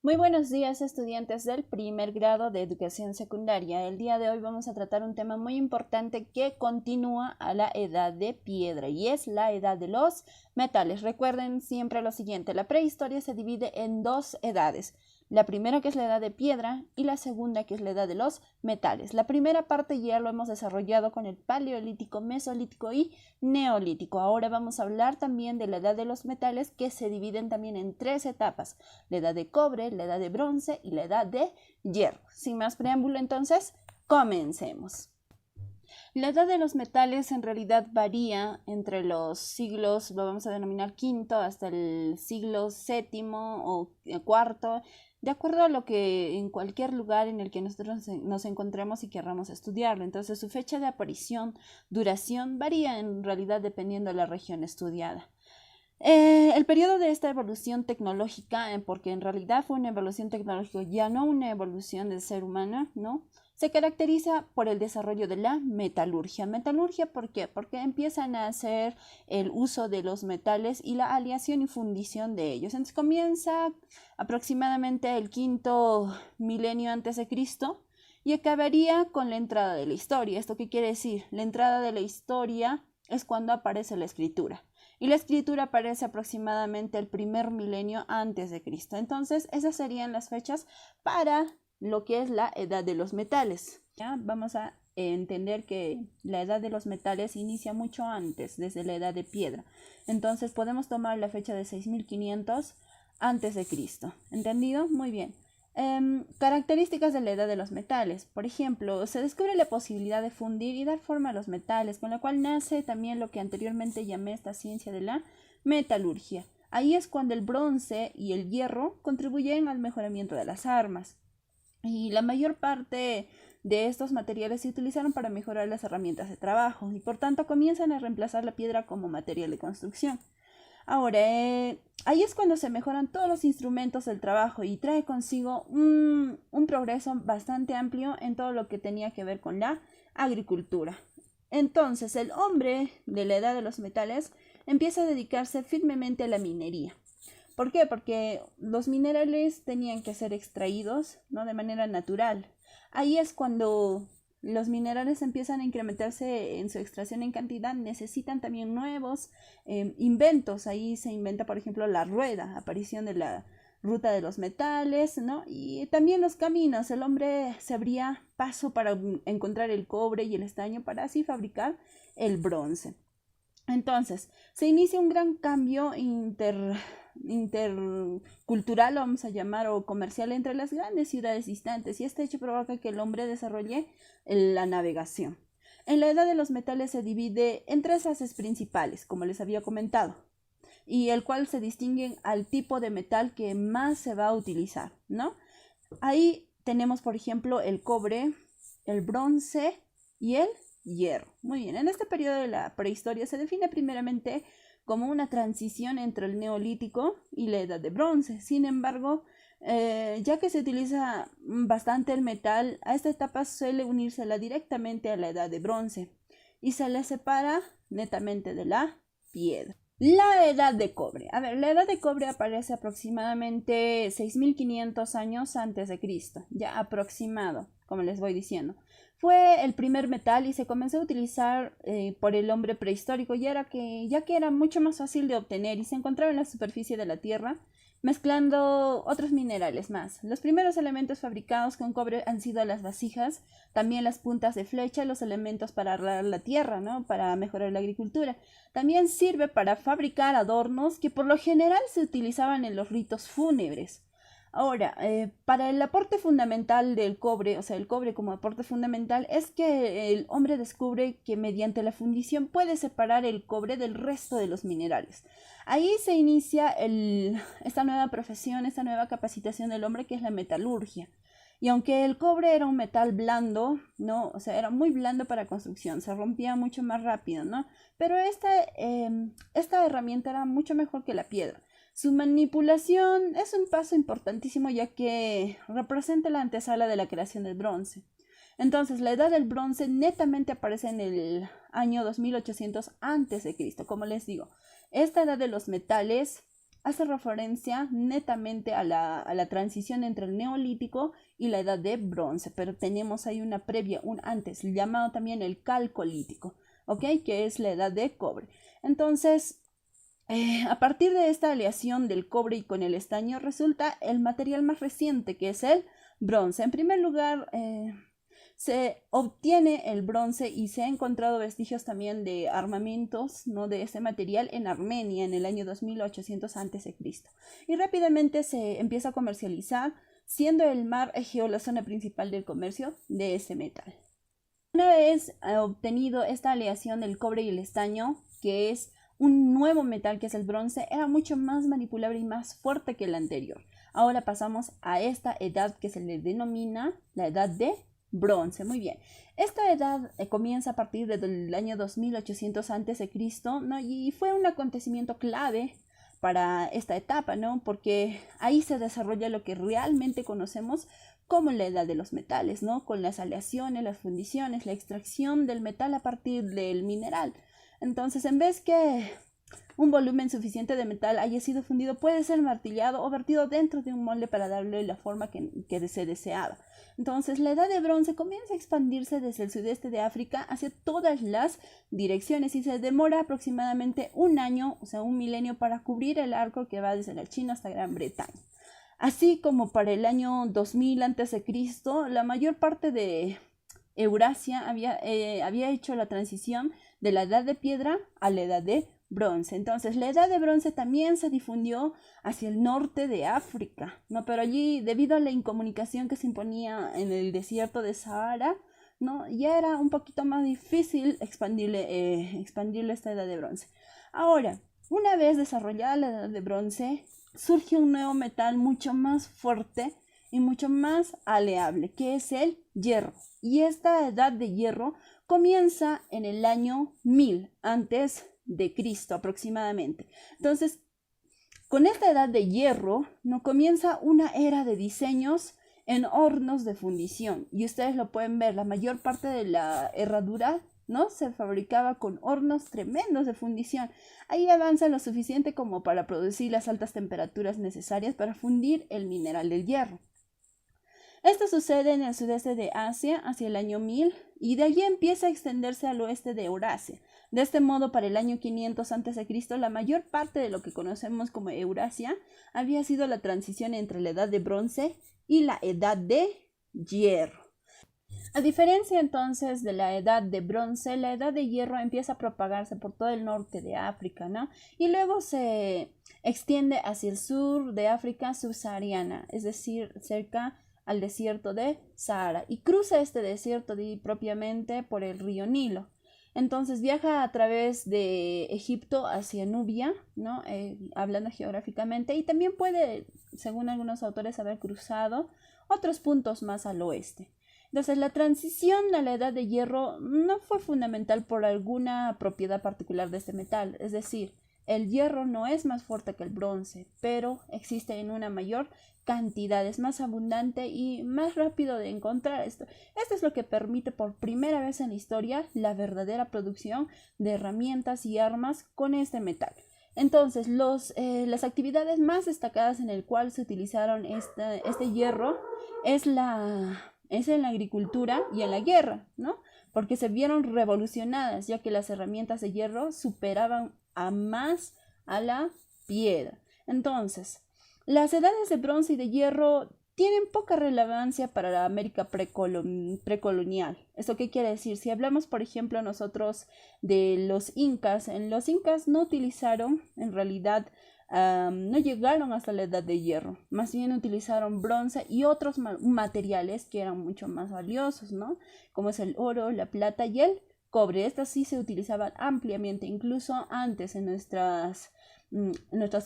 Muy buenos días, estudiantes del primer grado de educación secundaria. El día de hoy vamos a tratar un tema muy importante que continúa a la edad de piedra y es la edad de los metales. Recuerden siempre lo siguiente, la prehistoria se divide en dos edades. La primera, que es la edad de piedra, y la segunda, que es la edad de los metales. La primera parte ya lo hemos desarrollado con el paleolítico, mesolítico y neolítico. Ahora vamos a hablar también de la edad de los metales, que se dividen también en tres etapas: la edad de cobre, la edad de bronce y la edad de hierro. Sin más preámbulo, entonces, comencemos. La edad de los metales en realidad varía entre los siglos, lo vamos a denominar quinto, hasta el siglo séptimo o cuarto, de acuerdo a lo que en cualquier lugar en el que nosotros nos encontremos y querramos estudiarlo. Entonces su fecha de aparición, duración, varía en realidad dependiendo de la región estudiada. El periodo de esta evolución tecnológica, porque en realidad fue una evolución tecnológica, ya no una evolución del ser humano, ¿no? Se caracteriza por el desarrollo de la metalurgia. ¿Metalurgia por qué? Porque empiezan a hacer el uso de los metales y la aleación y fundición de ellos. Entonces comienza aproximadamente el quinto milenio antes de Cristo y acabaría con la entrada de la historia. ¿Esto qué quiere decir? La entrada de la historia es cuando aparece la escritura. Y la escritura aparece aproximadamente el primer milenio antes de Cristo. Entonces, esas serían las fechas para lo que es la edad de los metales. ¿Ya? Vamos a entender que la edad de los metales inicia mucho antes, desde la edad de piedra. Entonces, podemos tomar la fecha de 6500 antes de Cristo. ¿Entendido? Muy bien. Características de la edad de los metales. Por ejemplo, se descubre la posibilidad de fundir y dar forma a los metales, con la cual nace también lo que anteriormente llamé esta ciencia de la metalurgia. Ahí es cuando el bronce y el hierro contribuyen al mejoramiento de las armas. Y la mayor parte de estos materiales se utilizaron para mejorar las herramientas de trabajo y por tanto comienzan a reemplazar la piedra como material de construcción. Ahora, ahí es cuando se mejoran todos los instrumentos del trabajo y trae consigo un progreso bastante amplio en todo lo que tenía que ver con la agricultura. Entonces, el hombre de la edad de los metales empieza a dedicarse firmemente a la minería. ¿Por qué? Porque los minerales tenían que ser extraídos, ¿no?, de manera natural. Ahí es cuando los minerales empiezan a incrementarse en su extracción en cantidad, necesitan también nuevos inventos. Ahí se inventa, por ejemplo, la rueda, aparición de la ruta de los metales, ¿no? Y también los caminos. El hombre se abría paso para encontrar el cobre y el estaño para así fabricar el bronce. Entonces, se inicia un gran cambio intercultural, vamos a llamar, o comercial entre las grandes ciudades distantes, y este hecho provoca que el hombre desarrolle la navegación. En la edad de los metales se divide en tres fases principales, como les había comentado, y el cual se distinguen al tipo de metal que más se va a utilizar, ¿no? Ahí tenemos, por ejemplo, el cobre, el bronce y el hierro. Muy bien, en este periodo de la prehistoria se define primeramente como una transición entre el neolítico y la edad de bronce. Sin embargo, ya que se utiliza bastante el metal, a esta etapa suele unírsela directamente a la edad de bronce y se le separa netamente de la piedra. La edad de cobre. A ver, la edad de cobre aparece aproximadamente 6500 años antes de Cristo, ya aproximado, como les voy diciendo. Fue el primer metal y se comenzó a utilizar por el hombre prehistórico, ya que era mucho más fácil de obtener y se encontraba en la superficie de la tierra, mezclando otros minerales más. Los primeros elementos fabricados con cobre han sido las vasijas, también las puntas de flecha, los elementos para arar la tierra, ¿no?, para mejorar la agricultura. También sirve para fabricar adornos que por lo general se utilizaban en los ritos fúnebres. Ahora, para el aporte fundamental del cobre, o sea, el cobre como aporte fundamental, es que el hombre descubre que mediante la fundición puede separar el cobre del resto de los minerales. Ahí se inicia esta nueva profesión, esta nueva capacitación del hombre, que es la metalurgia. Y aunque el cobre era un metal blando, ¿no?, o sea, era muy blando para construcción, se rompía mucho más rápido, ¿no? Pero esta herramienta era mucho mejor que la piedra. Su manipulación es un paso importantísimo, ya que representa la antesala de la creación del bronce. Entonces, la edad del bronce netamente aparece en el año 2800 a.C. Como les digo, esta edad de los metales hace referencia netamente a la transición entre el neolítico y la edad de bronce, pero tenemos ahí una previa, un antes, llamado también el calcolítico, ¿ok? Que es la edad de cobre. Entonces, a partir de esta aleación del cobre y con el estaño resulta el material más reciente, que es el bronce. En primer lugar, se obtiene el bronce y se ha encontrado vestigios también de armamentos, ¿no?, de este material en Armenia en el año 2800 a.C. Y rápidamente se empieza a comercializar, siendo el mar Egeo la zona principal del comercio de ese metal. Una vez obtenido esta aleación del cobre y el estaño, que es un nuevo metal que es el bronce, era mucho más manipulable y más fuerte que el anterior. Ahora pasamos a esta edad que se le denomina la edad de bronce. Muy bien, esta edad comienza a partir del año 2800 a.C., ¿no? Y fue un acontecimiento clave para esta etapa, ¿no? Porque ahí se desarrolla lo que realmente conocemos como la edad de los metales, ¿no? Con las aleaciones, las fundiciones, la extracción del metal a partir del mineral. Entonces, en vez que un volumen suficiente de metal haya sido fundido, puede ser martillado o vertido dentro de un molde para darle la forma que se deseaba. Entonces, la edad de bronce comienza a expandirse desde el sudeste de África hacia todas las direcciones y se demora aproximadamente un año, o sea, un milenio, para cubrir el arco que va desde la China hasta Gran Bretaña. Así como para el año 2000 a.C., la mayor parte de Eurasia había hecho la transición de la edad de piedra a la edad de bronce. Entonces, la edad de bronce también se difundió hacia el norte de África, ¿no? Pero allí, debido a la incomunicación que se imponía en el desierto de Sahara, ¿no?, ya era un poquito más difícil expandirle esta edad de bronce. Ahora, una vez desarrollada la edad de bronce, surge un nuevo metal mucho más fuerte y mucho más aleable, que es el hierro. Y esta edad de hierro comienza en el año 1000 antes de Cristo aproximadamente. Entonces, con esta edad de hierro, no comienza una era de diseños en hornos de fundición. Y ustedes lo pueden ver, la mayor parte de la herradura, ¿no?, se fabricaba con hornos tremendos de fundición. Ahí avanza lo suficiente como para producir las altas temperaturas necesarias para fundir el mineral del hierro. Esto sucede en el sudeste de Asia hacia el año 1000 y de allí empieza a extenderse al oeste de Eurasia. De este modo, para el año 500 a.C., la mayor parte de lo que conocemos como Eurasia había sido la transición entre la edad de bronce y la edad de hierro. A diferencia entonces de la edad de bronce, la edad de hierro empieza a propagarse por todo el norte de África, ¿no? Y luego se extiende hacia el sur de África subsahariana, es decir, cerca al desierto de Sahara, y cruza este desierto propiamente por el río Nilo. Entonces viaja a través de Egipto hacia Nubia, ¿no?, hablando geográficamente, y también puede, según algunos autores, haber cruzado otros puntos más al oeste. Entonces, la transición a la edad de hierro no fue fundamental por alguna propiedad particular de este metal, es decir, el hierro no es más fuerte que el bronce, pero existe en una mayor cantidad, es más abundante y más rápido de encontrar. Esto es lo que permite por primera vez en la historia la verdadera producción de herramientas y armas con este metal. Entonces, las actividades más destacadas en el cual se utilizaron este hierro es en la agricultura y en la guerra, ¿no? Porque se vieron revolucionadas, ya que las herramientas de hierro superaban a la piedra. Entonces, las edades de bronce y de hierro tienen poca relevancia para la América precolonial. ¿Esto qué quiere decir? Si hablamos, por ejemplo, nosotros de los incas, los incas no utilizaron, en realidad, no llegaron hasta la edad de hierro, más bien utilizaron bronce y otros materiales que eran mucho más valiosos, ¿no?, como es el oro, la plata y el cobre. Estas sí se utilizaban ampliamente, incluso antes en nuestras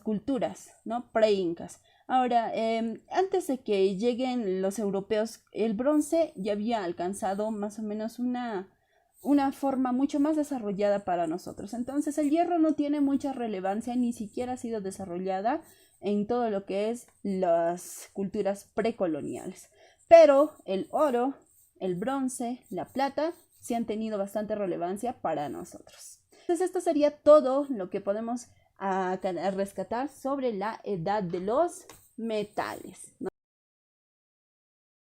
culturas, ¿no?, pre-incas. Ahora, antes de que lleguen los europeos, el bronce ya había alcanzado más o menos una forma mucho más desarrollada para nosotros. Entonces, el hierro no tiene mucha relevancia, ni siquiera ha sido desarrollada en todo lo que es las culturas precoloniales. Pero el oro, el bronce, la plata, sí han tenido bastante relevancia para nosotros. Entonces, esto sería todo lo que podemos a rescatar sobre la edad de los metales, ¿no?